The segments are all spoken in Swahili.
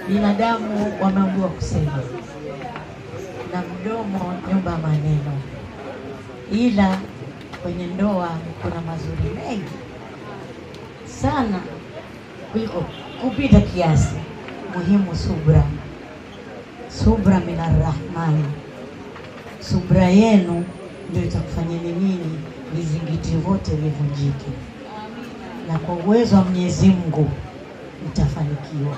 Binadamu wameambiwa kusema na mdomo nyumba ya maneno, ila kwenye ndoa kuna mazuri mengi sana kuliko kupita kiasi. Muhimu subra, subra minar rahmani. Subra yenu ndio itakufanyeni nini vizingiti vyote vivunjike, na kwa uwezo wa Mwenyezi Mungu mtafanikiwa.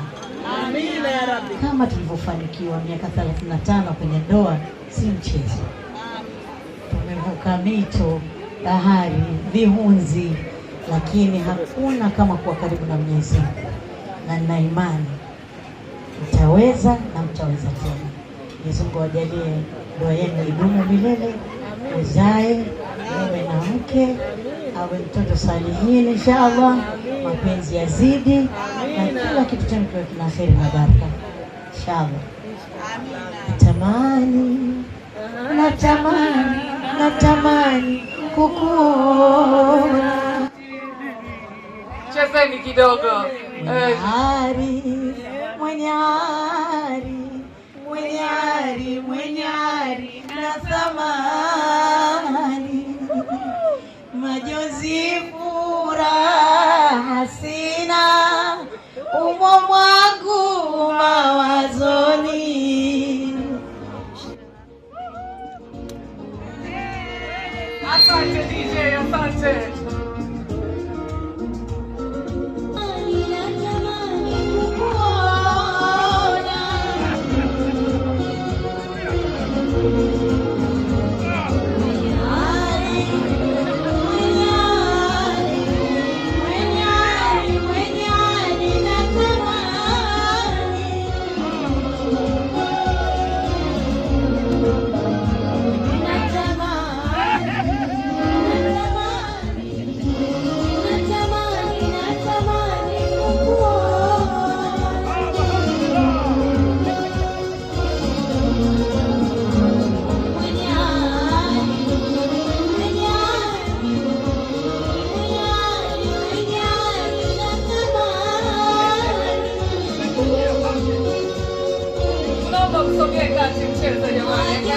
Amina ya Rabbi. Kama tulivyofanikiwa miaka 35 kwenye ndoa, si mchezo. Tumevuka mito, bahari, vihunzi, lakini hakuna kama kuwa karibu na Mwenyezi Mungu, na nina imani mtaweza na mtaweza tena. Mwenyezi Mungu awajalie ndoa yenu idumu milele, uzae mume na mke, awe mtoto salihini inshallah, mapenzi yazidi na kila kitu chenu kiwe kina kheri na baraka inshallah. Natamani kukuona. Chezeni kidogo. Mwenye ari na thamani, majonzi furaha sina, umo mwangu mawazoni. Asante DJ, asante. Kusogea kati mchezo jamani.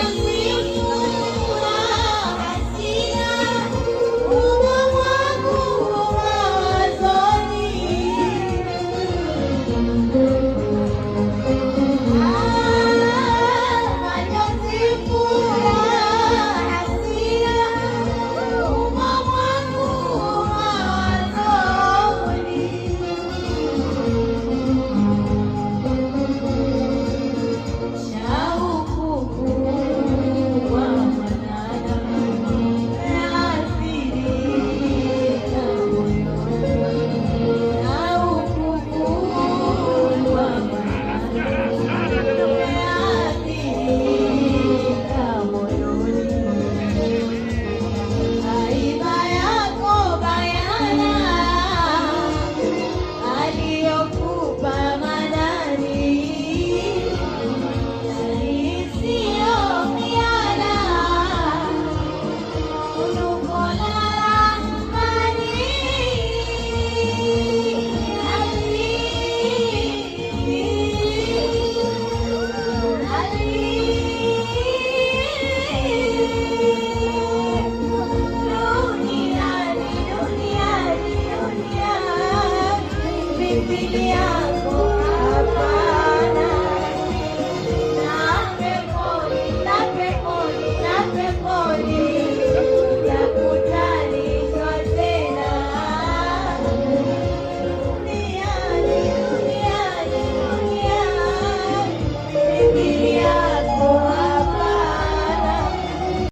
Bibi yako hapa.